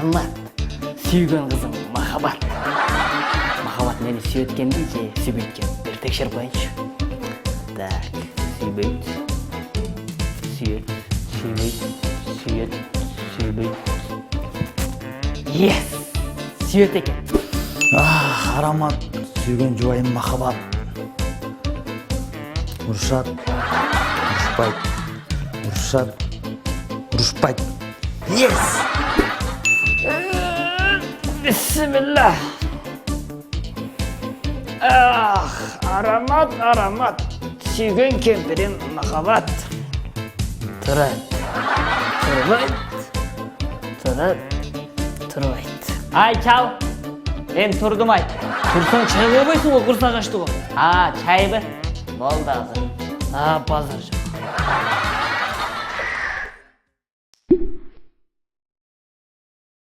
кымбат. Сүйгөн кызың махаббат. Махаббат мени сүйөткенби же сүйбөйткөн? Бир текшерип коеюнчу. Так, сүйбөйт. Сүйөт, сүйбөйт, сүйөт, сүйбөйт. Yes! Сүйөт экен. Арамат, сүйгөн жубайым махаббат. Урушат, урушпайт. Урушат, урушпайт. Yes! Бисмилlah. Аромат. Сүйгөн кемпирим махаббат. Турат. Турбайт. Ай, чал. Мен турдум ай. Турсаң чай койбойсуң го, курсак ачты го. Чайбы? Болду азыр. Базар жок.